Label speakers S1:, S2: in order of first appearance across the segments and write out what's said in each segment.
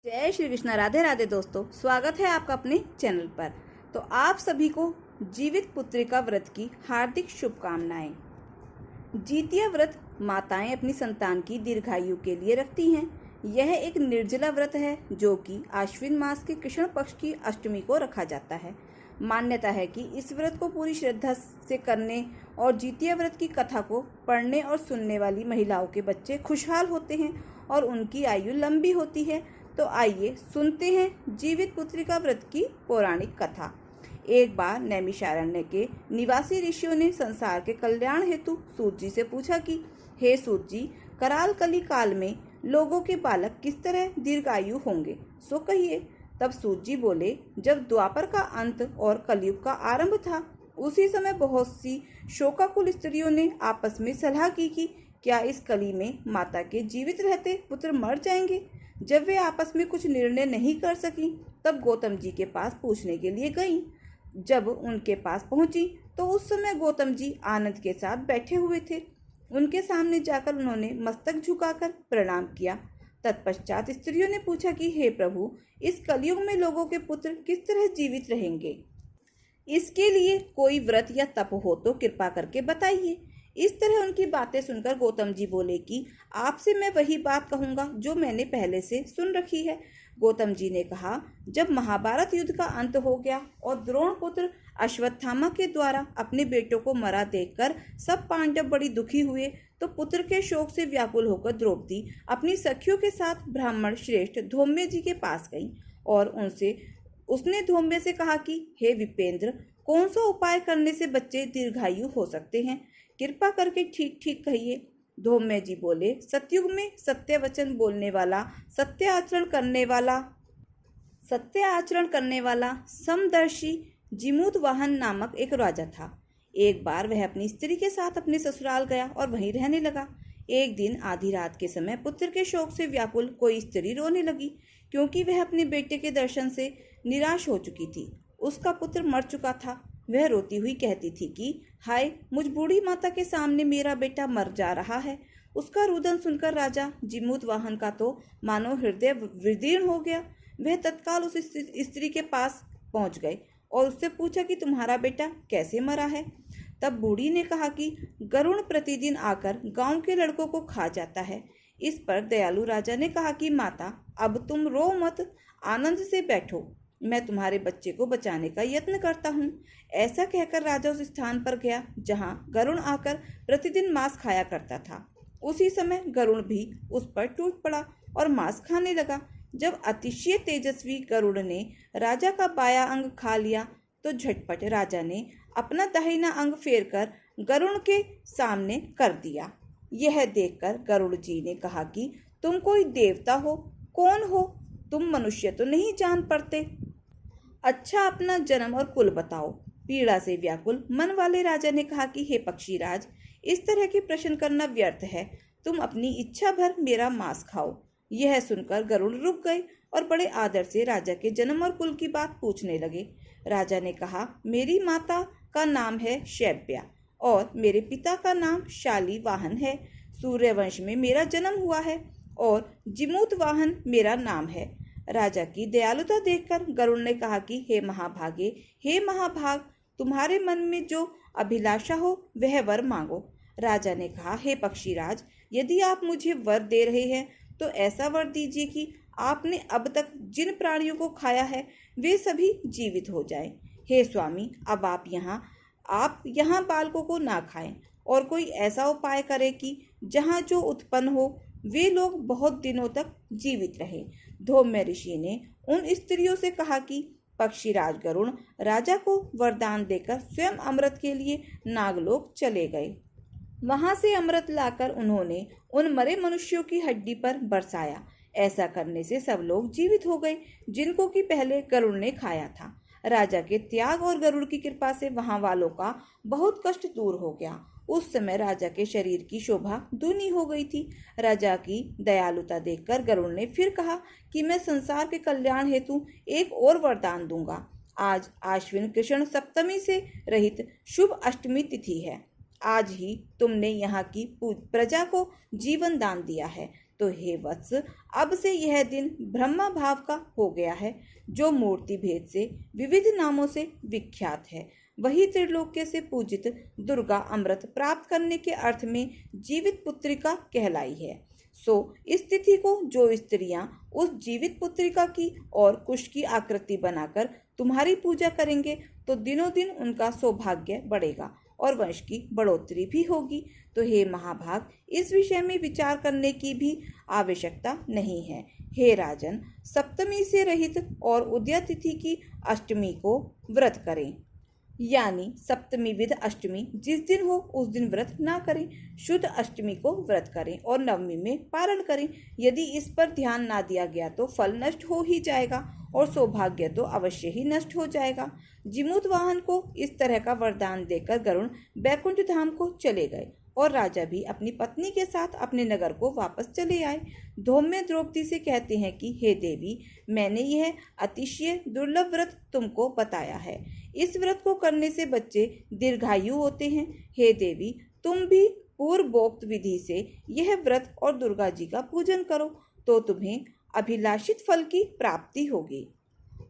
S1: जय श्री कृष्ण। राधे राधे दोस्तों, स्वागत है आपका अपने चैनल पर। तो आप सभी को जीवित पुत्रिका व्रत की हार्दिक शुभकामनाएं। जीतिया व्रत माताएं अपनी संतान की दीर्घायु के लिए रखती हैं। यह एक निर्जला व्रत है जो कि आश्विन मास के कृष्ण पक्ष की अष्टमी को रखा जाता है। मान्यता है कि इस व्रत को पूरी श्रद्धा से करने और जीतिया व्रत की कथा को पढ़ने और सुनने वाली महिलाओं के बच्चे खुशहाल होते हैं और उनकी आयु लंबी होती है। तो आइए सुनते हैं जीवित पुत्रिका व्रत की पौराणिक कथा। एक बार नैमिषारण्य के निवासी ऋषियों ने संसार के कल्याण हेतु सूत जी से पूछा कि हे सूत जी, कराल कली काल में लोगों के बालक किस तरह दीर्घायु होंगे, सो कहिए। तब सूत जी बोले, जब द्वापर का अंत और कलयुग का आरंभ था, उसी समय बहुत सी शोकाकुल स्त्रियों ने आपस में सलाह की कि क्या इस कली में माता के जीवित रहते पुत्र मर जाएंगे। जब वे आपस में कुछ निर्णय नहीं कर सकी, तब गौतम जी के पास पूछने के लिए गईं। जब उनके पास पहुंची तो उस समय गौतम जी आनंद के साथ बैठे हुए थे। उनके सामने जाकर उन्होंने मस्तक झुकाकर प्रणाम किया। तत्पश्चात स्त्रियों ने पूछा कि हे प्रभु, इस कलयुग में लोगों के पुत्र किस तरह जीवित रहेंगे, इसके लिए कोई व्रत या तप हो तो कृपा करके बताइए। इस तरह उनकी बातें सुनकर गौतम जी बोले कि आपसे मैं वही बात कहूँगा जो मैंने पहले से सुन रखी है। गौतम जी ने कहा, जब महाभारत युद्ध का अंत हो गया और द्रोण पुत्र अश्वत्थामा के द्वारा अपने बेटों को मरा देखकर सब पांडव बड़ी दुखी हुए, तो पुत्र के शोक से व्याकुल होकर द्रौपदी अपनी सखियों के साथ ब्राह्मण श्रेष्ठ धौम्य जी के पास गई और उसने धौम्य से कहा कि हे विपेंद्र, कौन सा उपाय करने से बच्चे दीर्घायु हो सकते हैं, कृपा करके ठीक ठीक कहिए। धौम्य जी बोले, सतयुग में सत्य वचन बोलने वाला, सत्य आचरण करने वाला समदर्शी जिमूत वाहन नामक एक राजा था। एक बार वह अपनी स्त्री के साथ अपने ससुराल गया और वहीं रहने लगा। एक दिन आधी रात के समय पुत्र के शोक से व्याकुल कोई स्त्री रोने लगी, क्योंकि वह अपने बेटे के दर्शन से निराश हो चुकी थी। उसका पुत्र मर चुका था। वह रोती हुई कहती थी कि हाय, मुझ बूढ़ी माता के सामने मेरा बेटा मर जा रहा है। उसका रुदन सुनकर राजा जिमूत वाहन का तो मानो हृदय विदीर्ण हो गया। वह तत्काल उस स्त्री के पास पहुंच गए और उससे पूछा कि तुम्हारा बेटा कैसे मरा है। तब बूढ़ी ने कहा कि गरुण प्रतिदिन आकर गांव के लड़कों को खा जाता है। इस पर दयालु राजा ने कहा कि माता, अब तुम रो मत, आनंद से बैठो, मैं तुम्हारे बच्चे को बचाने का यत्न करता हूँ। ऐसा कहकर राजा उस स्थान पर गया जहाँ गरुण आकर प्रतिदिन मांस खाया करता था। उसी समय गरुण भी उस पर टूट पड़ा और मांस खाने लगा। जब अतिशय तेजस्वी गरुड़ ने राजा का बायां अंग खा लिया, तो झटपट राजा ने अपना दाहिना अंग फेरकर गरुड़ के सामने कर दिया। यह देखकर गरुड़ जी ने कहा कि तुम कोई देवता हो, कौन हो, तुम मनुष्य तो नहीं जान पड़ते। अच्छा, अपना जन्म और कुल बताओ। पीड़ा से व्याकुल मन वाले राजा ने कहा कि हे पक्षीराज, इस तरह के प्रश्न करना व्यर्थ है, तुम अपनी इच्छा भर मेरा मांस खाओ। यह सुनकर गरुड़ रुक गए और बड़े आदर से राजा के जन्म और कुल की बात पूछने लगे। राजा ने कहा, मेरी माता का नाम है शैब्या और मेरे पिता का नाम शाली वाहन है। सूर्यवंश में मेरा जन्म हुआ है और जिमूत वाहन मेरा नाम है। राजा की दयालुता देखकर गरुड़ ने कहा कि हे महाभागे, हे महाभाग, तुम्हारे मन में जो अभिलाषा हो वह वर मांगो। राजा ने कहा, हे पक्षीराज, यदि आप मुझे वर दे रहे हैं तो ऐसा वर दीजिए कि आपने अब तक जिन प्राणियों को खाया है वे सभी जीवित हो जाएं। हे स्वामी, अब आप यहाँ बालकों को ना खाएं और कोई ऐसा उपाय करें कि जहाँ जो उत्पन्न हो वे लोग बहुत दिनों तक जीवित रहे। धौम्य ऋषि ने उन स्त्रियों से कहा कि पक्षीराज गरुड़ राजा को वरदान देकर स्वयं अमृत के लिए नागलोक चले गए। वहां से अमृत लाकर उन्होंने उन मरे मनुष्यों की हड्डी पर बरसाया। ऐसा करने से सब लोग जीवित हो गए जिनको कि पहले गरुड़ ने खाया था। राजा के त्याग और गरुड़ की कृपा से वहां वालों का बहुत कष्ट दूर हो गया। उस समय राजा के शरीर की शोभा दूनी हो गई थी। राजा की दयालुता देखकर गरुड़ ने फिर कहा कि मैं संसार के कल्याण हेतु एक और वरदान दूंगा। आज आश्विन कृष्ण सप्तमी से रहित शुभ अष्टमी तिथि है। आज ही तुमने यहाँ की प्रजा को जीवन दान दिया है, तो हे वत्स, अब से यह दिन ब्रह्मा भाव का हो गया है, जो मूर्ति भेद से विविध नामों से विख्यात है। वही त्रिलोक्य से पूजित दुर्गा अमृत प्राप्त करने के अर्थ में जीवित पुत्रिका कहलाई है। सो इस तिथि को जो स्त्रियां उस जीवित पुत्रिका की और कुश की आकृति बनाकर तुम्हारी पूजा करेंगे, तो दिनों दिन उनका सौभाग्य बढ़ेगा और वंश की बढ़ोतरी भी होगी। तो हे महाभाग, इस विषय में विचार करने की भी आवश्यकता नहीं है। हे राजन, सप्तमी से रहित और उदया तिथि की अष्टमी को व्रत करें, यानी सप्तमी विद अष्टमी जिस दिन हो उस दिन व्रत ना करें। शुद्ध अष्टमी को व्रत करें और नवमी में पारण करें। यदि इस पर ध्यान ना दिया गया तो फल नष्ट हो ही जाएगा और सौभाग्य तो अवश्य ही नष्ट हो जाएगा। जिमूत वाहन को इस तरह का वरदान देकर गरुण बैकुंठ धाम को चले गए और राजा भी अपनी पत्नी के साथ अपने नगर को वापस चले आए। धौम्य द्रौपदी से कहते हैं कि हे देवी, मैंने यह अतिशय दुर्लभ व्रत तुमको बताया है। इस व्रत को करने से बच्चे दीर्घायु होते हैं। हे देवी, तुम भी पूर्वोक्त विधि से यह व्रत और दुर्गा जी का पूजन करो, तो तुम्हें अभिलाषित फल की प्राप्ति होगी।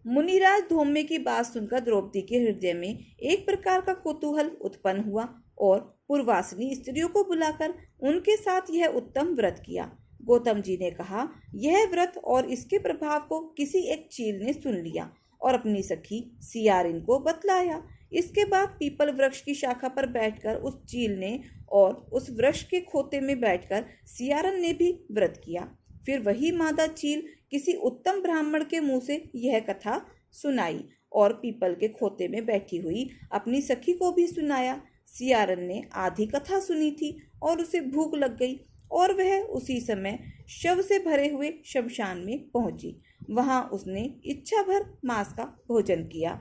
S1: मुनिराज धौम्य की बात सुनकर द्रौपदी के हृदय में एक प्रकार का कुतूहल उत्पन्न हुआ और पूर्वासिनी स्त्रियों को बुलाकर उनके साथ यह उत्तम व्रत किया। गौतम जी ने कहा, यह व्रत और इसके प्रभाव को किसी एक चील ने सुन लिया और अपनी सखी सियारिन को बतलाया। इसके बाद पीपल वृक्ष की शाखा पर बैठकर उस चील ने और उस वृक्ष के खोते में बैठकर सियारन ने भी व्रत किया। फिर वही मादा चील किसी उत्तम ब्राह्मण के मुंह से यह कथा सुनाई और पीपल के खोते में बैठी हुई अपनी सखी को भी सुनाया। सियारन ने आधी कथा सुनी थी और उसे भूख लग गई और वह उसी समय शव से भरे हुए शमशान में पहुंची। वहां उसने इच्छा भर मांस का भोजन किया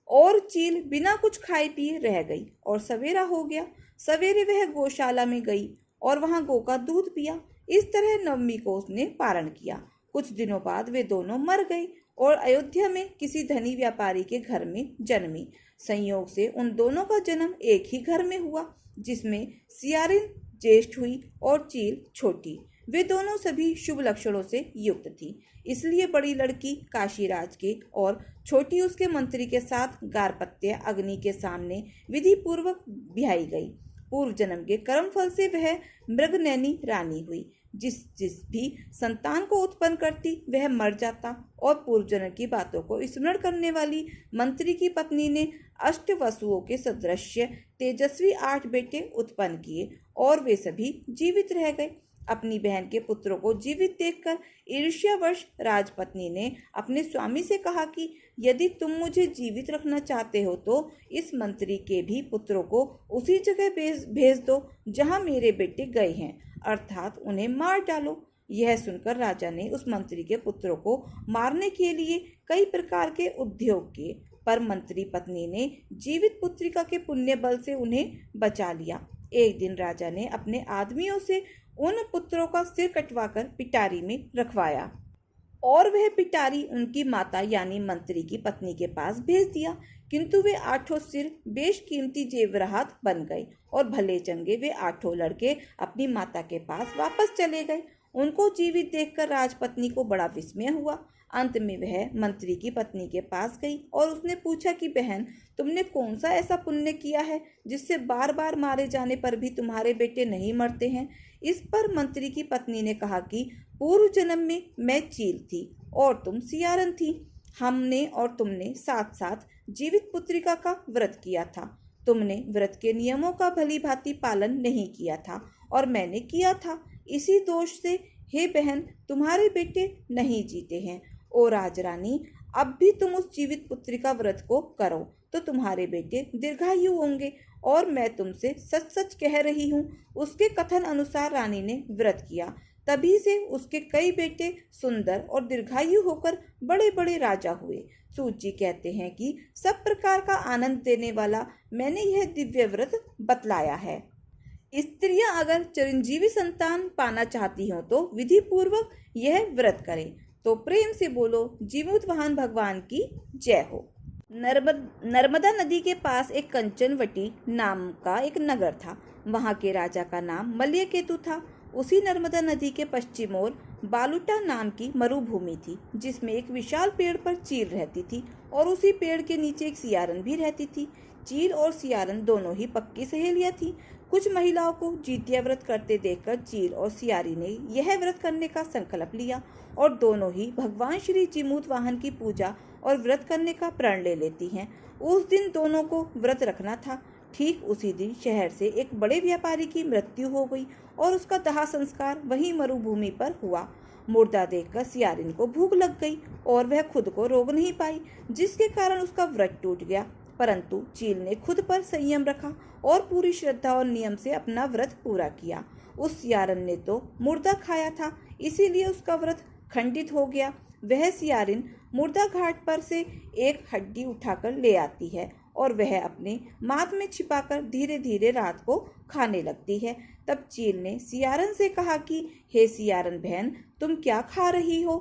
S1: और चील बिना कुछ खाए पिए रह गई और सवेरा हो गया। सवेरे वह गौशाला में गई और वहां गौ का दूध पिया। इस तरह नवमी को उसने पारण किया। कुछ दिनों बाद वे दोनों मर गए और अयोध्या में किसी धनी व्यापारी के घर में जन्मी। संयोग से उन दोनों का जन्म एक ही घर में हुआ, जिसमें सियारिन ज्येष्ठ हुई और चील छोटी। वे दोनों सभी शुभ लक्षणों से युक्त थी, इसलिए बड़ी लड़की काशीराज के और छोटी उसके मंत्री के साथ गारपत्य अग्नि के सामने विधि पूर्वक ब्याही गई। पूर्व जन्म के कर्म फल से वह मृगनैनी रानी हुई। जिस भी संतान को उत्पन्न करती वह मर जाता और पूर्व जन्म की बातों को स्मरण करने वाली मंत्री की पत्नी ने अष्ट वसुओं के सदृश तेजस्वी 8 बेटे उत्पन्न किए और वे सभी जीवित रह गए। अपनी बहन के पुत्रों को जीवित देखकर ईर्ष्यावश राजपत्नी ने अपने स्वामी से कहा कि यदि तुम मुझे जीवित रखना चाहते हो तो इस मंत्री के भी पुत्रों को उसी जगह भेज दो जहां मेरे बेटे गए हैं, अर्थात उन्हें मार डालो। यह सुनकर राजा ने उस मंत्री के पुत्रों को मारने के लिए कई प्रकार के उद्योग किए, पर मंत्री पत्नी ने जीवित पुत्रिका के पुण्य बल से उन्हें बचा लिया। एक दिन राजा ने अपने आदमियों से उन पुत्रों का सिर कटवाकर पिटारी में रखवाया और वह पिटारी उनकी माता यानी मंत्री की पत्नी के पास भेज दिया, किंतु वे 8 सिर बेशकीमती जेवरात बन गए और भले चंगे वे 8 लड़के अपनी माता के पास वापस चले गए। उनको जीवित देखकर राजपत्नी को बड़ा विस्मय हुआ। अंत में वह मंत्री की पत्नी के पास गई और उसने पूछा कि बहन, तुमने कौन सा ऐसा पुण्य किया है जिससे बार बार मारे जाने पर भी तुम्हारे बेटे नहीं मरते हैं। इस पर मंत्री की पत्नी ने कहा कि पूर्व जन्म में मैं चील थी और तुम सियारन थी। हमने और तुमने साथ साथ जीवित पुत्रिका का व्रत किया था। तुमने व्रत के नियमों का भली भांति पालन नहीं किया था और मैंने किया था। इसी दोष से हे बहन, तुम्हारे बेटे नहीं जीते हैं। ओ राजरानी, अब भी तुम उस जीवित पुत्रिका व्रत को करो तो तुम्हारे बेटे दीर्घायु होंगे और मैं तुमसे सच सच कह रही हूँ। उसके कथन अनुसार रानी ने व्रत किया, तभी से उसके कई बेटे सुंदर और दीर्घायु होकर बड़े बड़े राजा हुए। सूत जी कहते हैं कि सब प्रकार का आनंद देने वाला मैंने यह दिव्य व्रत बतलाया है। स्त्रियां अगर चिरंजीवी संतान पाना चाहती हो तो विधि पूर्वक यह व्रत करें। तो प्रेम से बोलो जीमूत वाहन भगवान की जय हो। नर्मदा नदी के पास एक कंचनवटी नाम का एक नगर था। वहां के राजा का नाम मल्यकेतु था उसी नर्मदा नदी के पश्चिम ओर बालूटा नाम की मरुभूमि थी, जिसमें एक विशाल पेड़ पर चील रहती थी और उसी पेड़ के नीचे एक सियारन भी रहती थी। चील और सियारन दोनों ही पक्की सहेलियां थीं। कुछ महिलाओं को जितिया व्रत करते देखकर चील और सियारी ने यह व्रत करने का संकल्प लिया और दोनों ही भगवान श्री जीमूत वाहन की पूजा और व्रत करने का प्रण ले लेती हैं। उस दिन दोनों को व्रत रखना था। ठीक उसी दिन शहर से एक बड़े व्यापारी की मृत्यु हो गई और उसका दाह संस्कार वहीं मरुभूमि पर हुआ। मुर्दा देखकर सियारिन को भूख लग गई और वह खुद को रोक नहीं पाई, जिसके कारण उसका व्रत टूट गया। परंतु चील ने खुद पर संयम रखा और पूरी श्रद्धा और नियम से अपना व्रत पूरा किया। उस सियारन ने तो मुर्दा खाया था, इसीलिए उसका व्रत खंडित हो गया। वह सियारिन मुर्दा घाट पर से एक हड्डी उठाकर ले आती है और वह अपने माथ में छिपाकर धीरे धीरे रात को खाने लगती है। तब चील ने सियारन से कहा कि हे सियारन बहन, तुम क्या खा रही हो?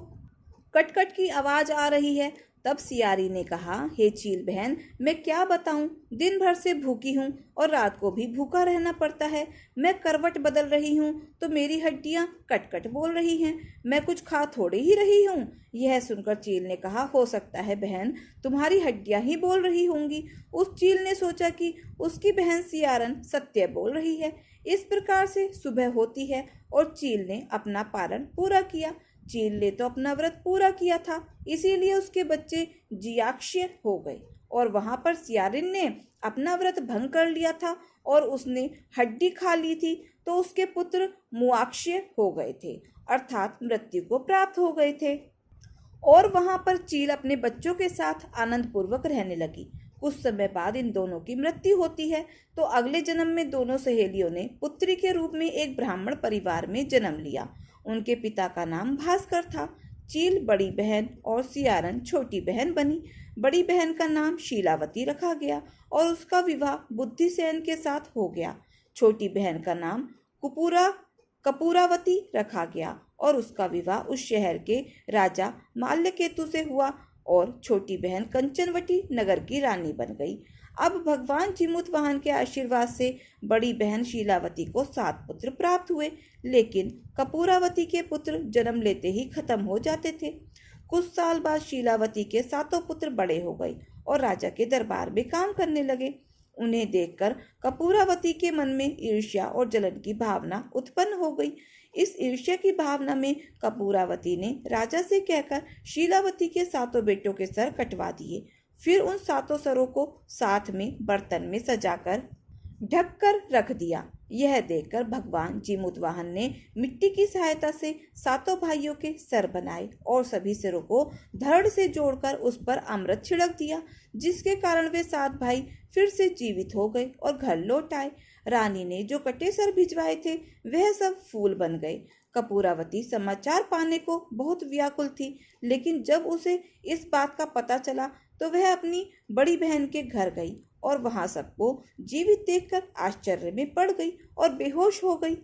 S1: कटकट की आवाज आ रही है। तब सियारी ने कहा, हे चील बहन, मैं क्या बताऊं, दिन भर से भूखी हूं और रात को भी भूखा रहना पड़ता है। मैं करवट बदल रही हूं तो मेरी हड्डियां कटकट बोल रही हैं। मैं कुछ खा थोड़ी ही रही हूं। यह सुनकर चील ने कहा, हो सकता है बहन, तुम्हारी हड्डियां ही बोल रही होंगी। उस चील ने सोचा कि उसकी बहन सियारन सत्य बोल रही है। इस प्रकार से सुबह होती है और चील ने अपना पारण पूरा किया। चील ने तो अपना व्रत पूरा किया था, इसीलिए उसके बच्चे जियाक्ष्य हो गए और वहां पर सियारिन ने अपना व्रत भंग कर लिया था और उसने हड्डी खा ली थी, तो उसके पुत्र मुआक्ष्य हो गए थे, अर्थात मृत्यु को प्राप्त हो गए थे। और वहां पर चील अपने बच्चों के साथ आनंद पूर्वक रहने लगी। कुछ समय बाद इन दोनों की मृत्यु होती है, तो अगले जन्म में दोनों सहेलियों ने पुत्री के रूप में एक ब्राह्मण परिवार में जन्म लिया। उनके पिता का नाम भास्कर था। चील बड़ी बहन और सियारन छोटी बहन बनी। बड़ी बहन का नाम शीलावती रखा गया और उसका विवाह बुद्धिसेन के साथ हो गया। छोटी बहन का नाम कपूरावती रखा गया और उसका विवाह उस शहर के राजा माल्यकेतु से हुआ और छोटी बहन कंचनवटी नगर की रानी बन गई। अब भगवान जीमूत वाहन के आशीर्वाद से बड़ी बहन शीलावती को 7 पुत्र प्राप्त हुए, लेकिन कपूरावती के पुत्र जन्म लेते ही खत्म हो जाते थे। कुछ साल बाद शीलावती के 7 पुत्र बड़े हो गए और राजा के दरबार में काम करने लगे। उन्हें देखकर कपूरावती के मन में ईर्ष्या और जलन की भावना उत्पन्न हो गई। इस ईर्ष्या की भावना में कपूरावती ने राजा से कहकर शीलावती के 7 बेटों के सर कटवा दिए। फिर उन 7 सरों को साथ में बर्तन में सजाकर ढककर रख दिया। यह देखकर भगवान जीमूत वाहन ने मिट्टी की सहायता से 7 भाइयों के सर बनाए और सभी सिरों को धड़ से जोड़कर उस पर अमृत छिड़क दिया, जिसके कारण वे 7 भाई फिर से जीवित हो गए और घर लौट आए। रानी ने जो कटे सर भिजवाए थे वह सब फूल बन गए। कपूरावती समाचार पाने को बहुत व्याकुल थी, लेकिन जब उसे इस बात का पता चला तो वह अपनी बड़ी बहन के घर गई और वहां सबको जीवित देखकर आश्चर्य में पड़ गई और बेहोश हो गई।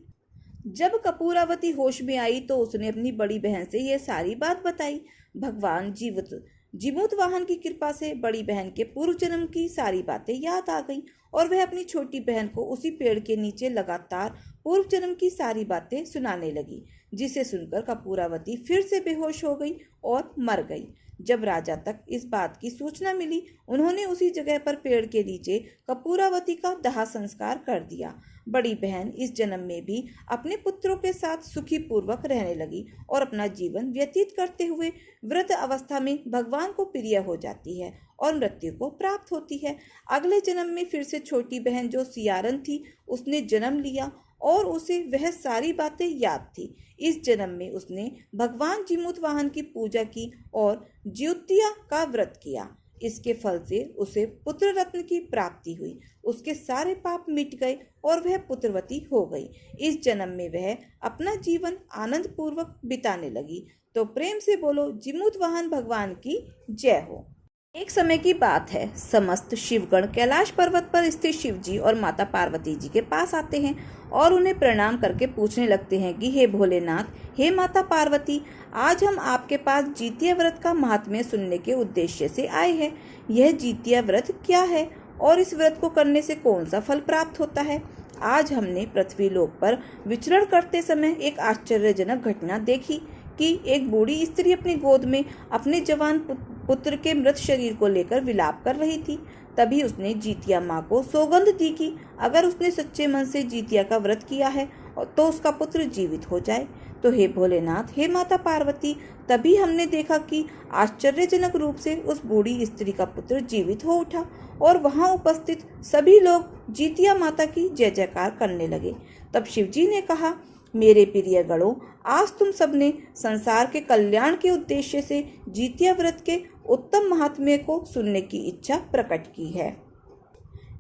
S1: जब कपूरावती होश में आई तो उसने अपनी बड़ी बहन से यह सारी बात बताई। भगवान जीमूत वाहन की कृपा से बड़ी बहन के पूर्व जन्म की सारी बातें याद आ गई और वह अपनी छोटी बहन को उसी पेड़ के नीचे लगातार पूर्व जन्म की सारी बातें सुनाने लगी, जिसे सुनकर कपूरावती फिर से बेहोश हो गई और मर गई। जब राजा तक इस बात की सूचना मिली, उन्होंने उसी जगह पर पेड़ के नीचे कपूरावती का दाह संस्कार कर दिया। बड़ी बहन इस जन्म में भी अपने पुत्रों के साथ सुखी पूर्वक रहने लगी और अपना जीवन व्यतीत करते हुए वृद्ध अवस्था में भगवान को प्रिय हो जाती है और मृत्यु को प्राप्त होती है। अगले जन्म में फिर से छोटी बहन जो सियारन थी उसने जन्म लिया और उसे वह सारी बातें याद थी। इस जन्म में उसने भगवान जीमूत वाहन की पूजा की और ज्योतिया का व्रत किया। इसके फल से उसे पुत्र रत्न की प्राप्ति हुई। उसके सारे पाप मिट गए और वह पुत्रवती हो गई। इस जन्म में वह अपना जीवन आनंद पूर्वक बिताने लगी। तो प्रेम से बोलो जीमूत वाहन भगवान की जय हो। एक समय की बात है, समस्त शिवगण कैलाश पर्वत पर स्थित शिवजी और माता पार्वती जी के पास आते हैं और उन्हें प्रणाम करके पूछने लगते हैं कि हे भोलेनाथ, हे माता पार्वती, आज हम आपके पास जितिया व्रत का महात्म्य सुनने के उद्देश्य से आए हैं। यह जितिया व्रत क्या है और इस व्रत को करने से कौन सा फल प्राप्त होता है? आज हमने पृथ्वी लोक पर विचरण करते समय एक आश्चर्यजनक घटना देखी कि एक बूढ़ी स्त्री अपनी गोद में अपने जवान पुत्र के मृत शरीर को लेकर विलाप कर रही थी। तभी उसने जीतिया माँ को सौगंध दी कि अगर उसने सच्चे मन से जीतिया का व्रत किया है तो उसका पुत्र जीवित हो जाए। तो हे भोलेनाथ, हे माता पार्वती, तभी हमने देखा कि आश्चर्यजनक रूप से उस बूढ़ी स्त्री का पुत्र जीवित हो उठा और वहां उपस्थित सभी लोग जीतिया माता की जय जयकार करने लगे। तब शिवजी ने कहा, मेरे प्रिय गणों, आज तुम सबने संसार के कल्याण के उद्देश्य से जीतिया व्रत के उत्तम महात्म्य को सुनने की इच्छा प्रकट की है।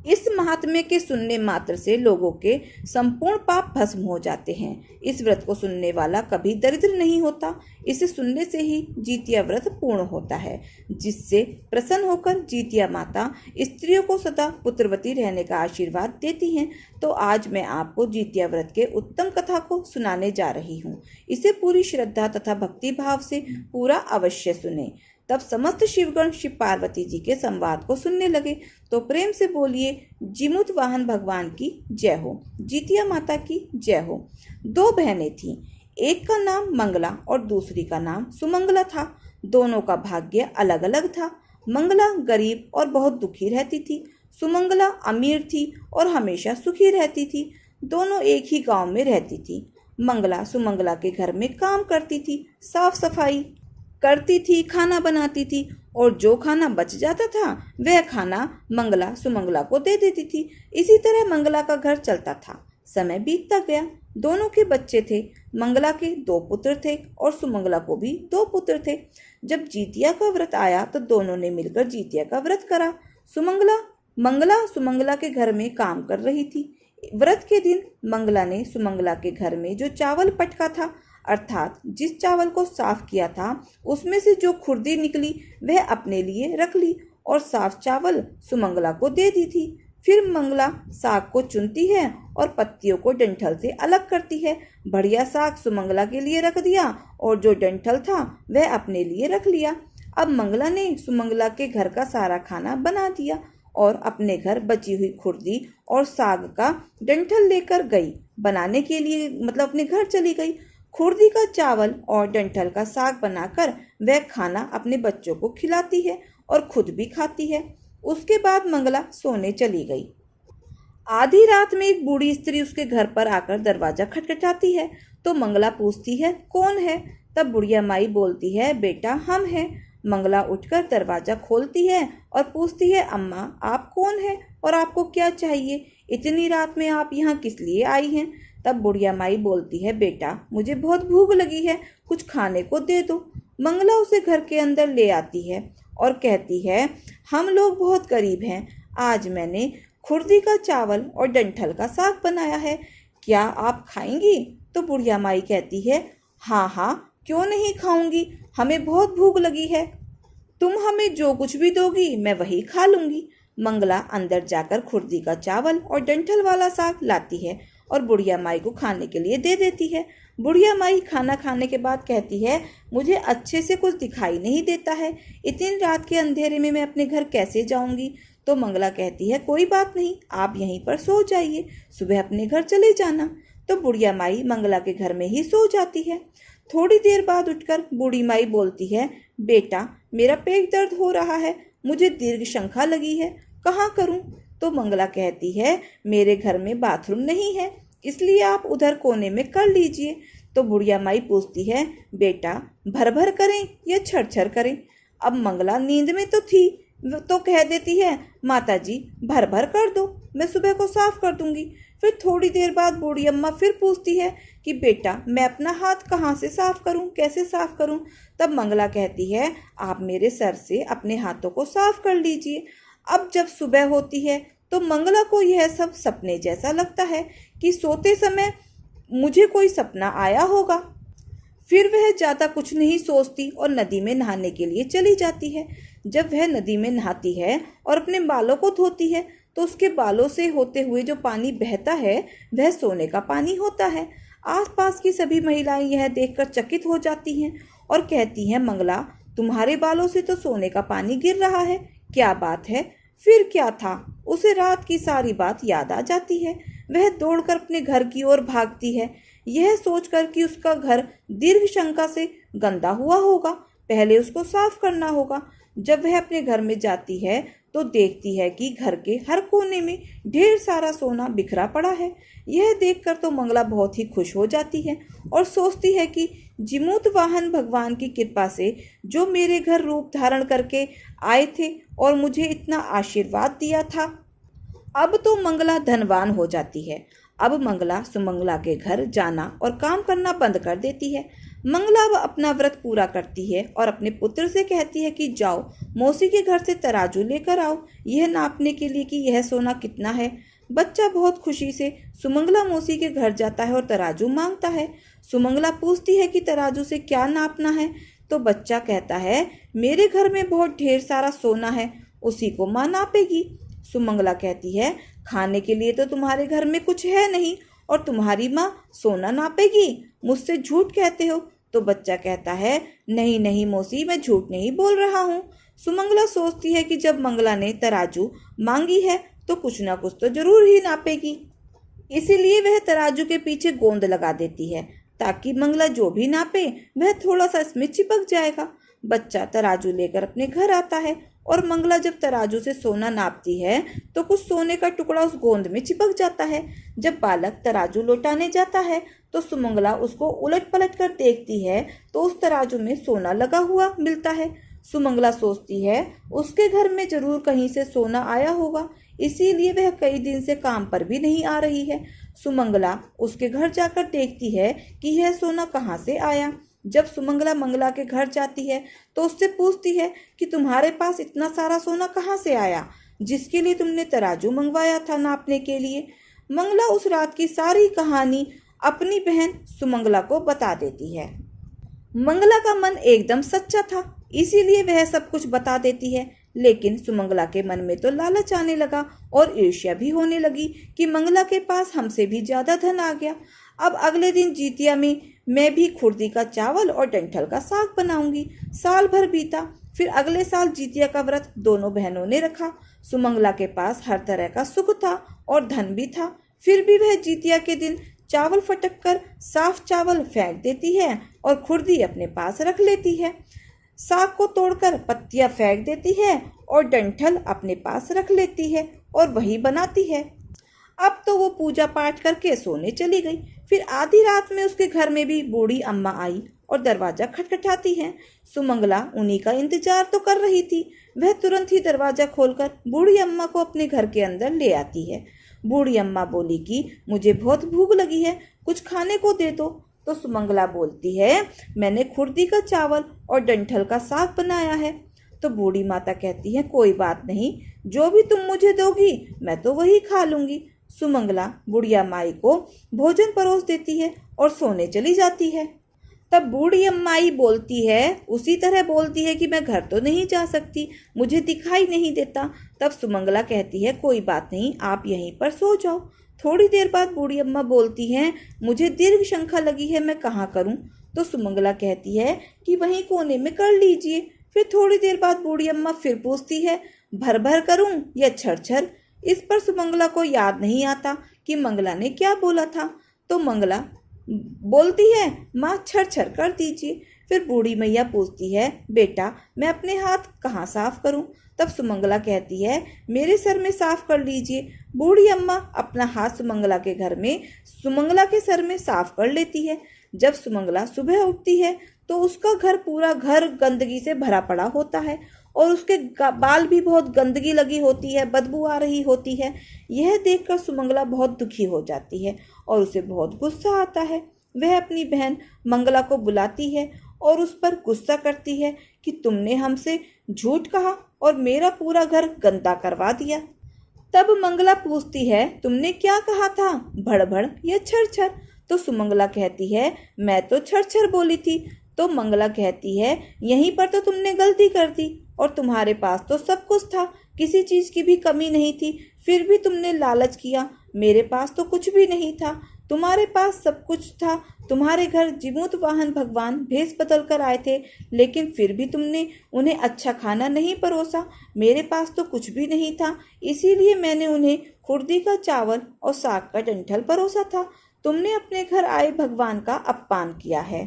S1: इस महात्म्य के सुनने मात्र से लोगों के संपूर्ण पाप भस्म हो जाते हैं। इस व्रत को सुनने वाला कभी दरिद्र नहीं होता। इसे सुनने से ही जीतिया व्रत पूर्ण होता है, जिससे प्रसन्न होकर जीतिया माता स्त्रियों को सदा पुत्रवती रहने का आशीर्वाद देती हैं। तो आज मैं आपको जीतिया व्रत के उत्तम कथा को सुनाने जा रही हूँ। इसे पूरी श्रद्धा तथा भक्ति भाव से पूरा अवश्य सुने। तब समस्त शिवगण शिव पार्वती जी के संवाद को सुनने लगे। तो प्रेम से बोलिए, जिमुत वाहन भगवान की जय हो, जीतिया माता की जय हो। 2 बहनें थीं, एक का नाम मंगला और दूसरी का नाम सुमंगला था। दोनों का भाग्य अलग अलग था। मंगला गरीब और बहुत दुखी रहती थी। सुमंगला अमीर थी और हमेशा सुखी रहती थी। दोनों एक ही गांव में रहती थी। मंगला सुमंगला के घर में काम करती थी, साफ सफाई करती थी, खाना बनाती थी और जो खाना बच जाता था वह खाना मंगला सुमंगला को दे देती थी। इसी तरह मंगला का घर चलता था। समय बीतता गया। दोनों के बच्चे थे। मंगला के 2 पुत्र थे और सुमंगला को भी 2 पुत्र थे। जब जीतिया का व्रत आया तो दोनों ने मिलकर जीतिया का व्रत करा। मंगला सुमंगला के घर में काम कर रही थी। व्रत के दिन मंगला ने सुमंगला के घर में जो चावल पटका था, अर्थात जिस चावल को साफ किया था, उसमें से जो खुर्दी निकली वह अपने लिए रख ली और साफ चावल सुमंगला को दे दी थी। फिर मंगला साग को चुनती है और पत्तियों को डंठल से अलग करती है। बढ़िया साग सुमंगला के लिए रख दिया और जो डंठल था वह अपने लिए रख लिया। अब मंगला ने सुमंगला के घर का सारा खाना बना दिया और अपने घर बची हुई खुर्दी और साग का डंठल लेकर गई बनाने के लिए, मतलब अपने घर चली गई। खुर्दी का चावल और डंठल का साग बनाकर वह खाना अपने बच्चों को खिलाती है और खुद भी खाती है। उसके बाद मंगला सोने चली गई। आधी रात में एक बूढ़ी स्त्री उसके घर पर आकर दरवाजा खटखटाती है। तो मंगला पूछती है, कौन है? तब बुढ़िया माई बोलती है, बेटा हम हैं। मंगला उठकर दरवाजा खोलती है और पूछती है, अम्मा आप कौन है और आपको क्या चाहिए? इतनी रात में आप यहाँ किस लिए आई हैं? तब बुढ़िया माई बोलती है, बेटा मुझे बहुत भूख लगी है, कुछ खाने को दे दो। मंगला उसे घर के अंदर ले आती है और कहती है, हम लोग बहुत गरीब हैं, आज मैंने खुर्दी का चावल और डंठल का साग बनाया है, क्या आप खाएंगी? तो बुढ़िया माई कहती है, हाँ हाँ क्यों नहीं खाऊंगी, हमें बहुत भूख लगी है, तुम हमें जो कुछ भी दोगी मैं वही खा लूंगी। मंगला अंदर जाकर खुर्दी का चावल और डंठल वाला साग लाती है और बुढ़िया माई को खाने के लिए दे देती है। बुढ़िया माई खाना खाने के बाद कहती है, मुझे अच्छे से कुछ दिखाई नहीं देता है, इतनी रात के अंधेरे में मैं अपने घर कैसे जाऊंगी? तो मंगला कहती है, कोई बात नहीं, आप यहीं पर सो जाइए, सुबह अपने घर चले जाना। तो बुढ़िया माई मंगला के घर में ही सो जाती है। थोड़ी देर बाद उठकर बूढ़ी माई बोलती है, बेटा मेरा पेट दर्द हो रहा है, मुझे दीर्घ शंखा लगी है, कहाँ करूं? तो मंगला कहती है, मेरे घर में बाथरूम नहीं है, इसलिए आप उधर कोने में कर लीजिए। तो बुढ़िया माई पूछती है, बेटा भर भर करें या छर छर करें? अब मंगला नींद में तो थी, तो कह देती है, माता जी भर भर कर दो, मैं सुबह को साफ कर दूंगी। फिर थोड़ी देर बाद बूढ़ी अम्मा फिर पूछती है कि बेटा मैं अपना हाथ कहाँ से साफ करूं, कैसे साफ करूं? तब मंगला कहती है, आप मेरे सर से अपने हाथों को साफ कर लीजिए। अब जब सुबह होती है तो मंगला को यह सब सपने जैसा लगता है कि सोते समय मुझे कोई सपना आया होगा। फिर वह ज़्यादा कुछ नहीं सोचती और नदी में नहाने के लिए चली जाती है। जब वह नदी में नहाती है और अपने बालों को धोती है तो उसके बालों से होते हुए जो पानी बहता है वह सोने का पानी होता है। आसपास की सभी महिलाएं यह देखकर चकित हो जाती हैं और कहती हैं, मंगला तुम्हारे बालों से तो सोने का पानी गिर रहा है, क्या बात है? फिर क्या था? उसे रात की सारी बात याद आ जाती है। वह दौड़कर अपने घर की ओर भागती है, यह सोचकर कि उसका घर दीर्घ शंका से गंदा हुआ होगा, पहले उसको साफ करना होगा। जब वह अपने घर में जाती है तो देखती है कि घर के हर कोने में ढेर सारा सोना बिखरा पड़ा है। यह देखकर तो मंगला बहुत ही खुश हो जाती है और सोचती है कि जिमूत वाहन भगवान की कृपा से जो मेरे घर रूप धारण करके आए थे और मुझे इतना आशीर्वाद दिया था, अब तो मंगला धनवान हो जाती है। अब मंगला सुमंगला के घर जाना और काम करना बंद कर देती है। मंगला अब अपना व्रत पूरा करती है और अपने पुत्र से कहती है कि जाओ मौसी के घर से तराजू लेकर आओ, यह नापने के लिए कि यह सोना कितना है। बच्चा बहुत खुशी से सुमंगला मौसी के घर जाता है और तराजू मांगता है। सुमंगला पूछती है कि तराजू से क्या नापना है, तो बच्चा कहता है मेरे घर में बहुत ढेर सारा सोना है, उसी को माँ नापेगी। सुमंगला कहती है खाने के लिए तो तुम्हारे घर में कुछ है नहीं और तुम्हारी माँ सोना नापेगी, मुझसे झूठ कहते हो। तो बच्चा कहता है नहीं नहीं मौसी, मैं झूठ नहीं बोल रहा हूँ। सुमंगला सोचती है कि जब मंगला ने तराजू मांगी है तो कुछ ना कुछ तो जरूर ही नापेगी, इसीलिए वह तराजू के पीछे गोंद लगा देती है ताकि मंगला जो भी नापे वह थोड़ा सा इसमें चिपक जाएगा। बच्चा तराजू लेकर अपने घर आता है और मंगला जब तराजू से सोना नापती है तो कुछ सोने का टुकड़ा उस गोंद में चिपक जाता है। जब बालक तराजू लौटाने जाता है तो सुमंगला उसको उलट पलट कर देखती है तो उस तराजू में सोना लगा हुआ मिलता है। सुमंगला सोचती है उसके घर में जरूर कहीं से सोना आया होगा, इसीलिए वह कई दिन से काम पर भी नहीं आ रही है। सुमंगला उसके घर जाकर देखती है कि यह सोना कहाँ से आया। जब सुमंगला मंगला के घर जाती है तो उससे पूछती है कि तुम्हारे पास इतना सारा सोना कहाँ से आया जिसके लिए तुमने तराजू मंगवाया था नापने के लिए। मंगला उस रात की सारी कहानी अपनी बहन सुमंगला को बता देती है। मंगला का मन एकदम सच्चा था, इसीलिए वह सब कुछ बता देती है, लेकिन सुमंगला के मन में तो लालच आने लगा और ईर्ष्या भी होने लगी कि मंगला के पास हमसे भी ज्यादा धन आ गया। अब अगले दिन जितिया में मैं भी खुर्दी का चावल और डंठल का साग बनाऊंगी। साल भर बीता, फिर अगले साल जितिया का व्रत दोनों बहनों ने रखा। सुमंगला के पास हर तरह का सुख था और धन भी था, फिर भी वह जितिया के दिन चावल फटक कर साफ चावल फेंक देती है और खुर्दी अपने पास रख लेती है। साग को तोड़कर पत्तियां फेंक देती है और डंठल अपने पास रख लेती है और वही बनाती है। अब तो वो पूजा पाठ करके सोने चली गई। फिर आधी रात में उसके घर में भी बूढ़ी अम्मा आई और दरवाजा खटखटाती है। सुमंगला उन्हीं का इंतजार तो कर रही थी। वह तुरंत ही दरवाजा खोलकर बूढ़ी अम्मा को अपने घर के अंदर ले आती है। बूढ़ी अम्मा बोली कि मुझे बहुत भूख लगी है, कुछ खाने को दे दो। तो सुमंगला बोलती है मैंने खुर्दी का चावल और डंठल का साग बनाया है। तो बूढ़ी माता कहती है कोई बात नहीं, जो भी तुम मुझे दोगी मैं तो वही खा लूंगी। सुमंगला बुढ़िया माई को भोजन परोस देती है और सोने चली जाती है। तब बूढ़ी अम्माई बोलती है उसी तरह बोलती है कि मैं घर तो नहीं जा सकती, मुझे दिखाई नहीं देता। तब सुमंगला कहती है कोई बात नहीं, आप यहीं पर सो जाओ। थोड़ी देर बाद बूढ़ी अम्मा बोलती हैं मुझे दीर्घ शंका लगी है, मैं कहाँ करूँ। तो सुमंगला कहती है कि वहीं कोने में कर लीजिए। फिर थोड़ी देर बाद बूढ़ी अम्मा फिर पूछती है भर भर करूँ या छर छर। इस पर सुमंगला को याद नहीं आता कि मंगला ने क्या बोला था, तो मंगला बोलती है माँ छर छर कर दीजिए। फिर बूढ़ी मैया पूछती है बेटा मैं अपने हाथ कहाँ साफ करूँ। तब सुमंगला कहती है मेरे सर में साफ कर लीजिए। बूढ़ी अम्मा अपना हाथ सुमंगला के घर में सुमंगला के सर में साफ कर लेती है। जब सुमंगला सुबह उठती है तो उसका पूरा घर गंदगी से भरा पड़ा होता है और उसके बाल भी बहुत गंदगी लगी होती है, बदबू आ रही होती है। यह देखकर सुमंगला बहुत दुखी हो जाती है और उसे बहुत गुस्सा आता है। वह अपनी बहन मंगला को बुलाती है और उस पर गुस्सा करती है कि तुमने हमसे झूठ कहा और मेरा पूरा घर गंदा करवा दिया। तब मंगला पूछती है तुमने क्या कहा था, भड़भड़ या छर छर। तो सुमंगला कहती है मैं तो छर छर बोली थी। तो मंगला कहती है यहीं पर तो तुमने गलती कर दी और तुम्हारे पास तो सब कुछ था, किसी चीज की भी कमी नहीं थी, फिर भी तुमने लालच किया, मेरे पास तो कुछ भी नहीं था। तुम्हारे पास सब कुछ था। तुम्हारे घर जीमूत वाहन भगवान भेष बदल कर आए थे, लेकिन फिर भी तुमने उन्हें अच्छा खाना नहीं परोसा। मेरे पास तो कुछ भी नहीं था, इसीलिए मैंने उन्हें खुर्दी का चावल और साग का डंठल परोसा था। तुमने अपने घर आए भगवान का अपमान किया है।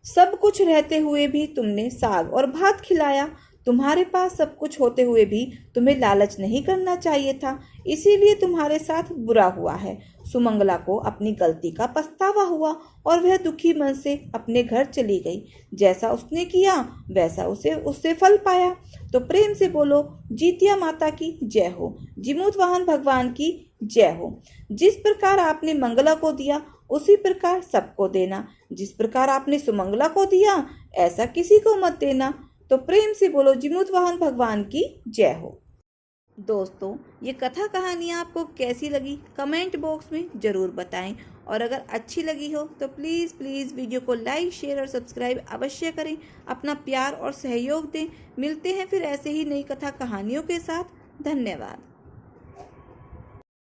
S1: सब कुछ रहते हुए भी तुमने साग और भात खिलाया। तुम्हारे पास सब कुछ होते हुए भी तुम्हें लालच नहीं करना चाहिए था, इसीलिए तुम्हारे साथ बुरा हुआ है। सुमंगला को अपनी गलती का पछतावा हुआ और वह दुखी मन से अपने घर चली गई। जैसा उसने किया वैसा उसे उससे फल पाया। तो प्रेम से बोलो जीतिया माता की जय हो, जीमूत वाहन भगवान की जय हो। जिस प्रकार आपने मंगला को दिया उसी प्रकार सबको देना। जिस प्रकार आपने सुमंगला को दिया ऐसा किसी को मत देना। तो प्रेम से बोलो जीमूत वाहन भगवान की जय हो। दोस्तों, ये कथा कहानियाँ आपको कैसी लगी कमेंट बॉक्स में ज़रूर बताएं, और अगर अच्छी लगी हो तो प्लीज़ वीडियो को लाइक शेयर और सब्सक्राइब अवश्य करें। अपना प्यार और सहयोग दें। मिलते हैं फिर ऐसे ही नई कथा कहानियों के साथ। धन्यवाद।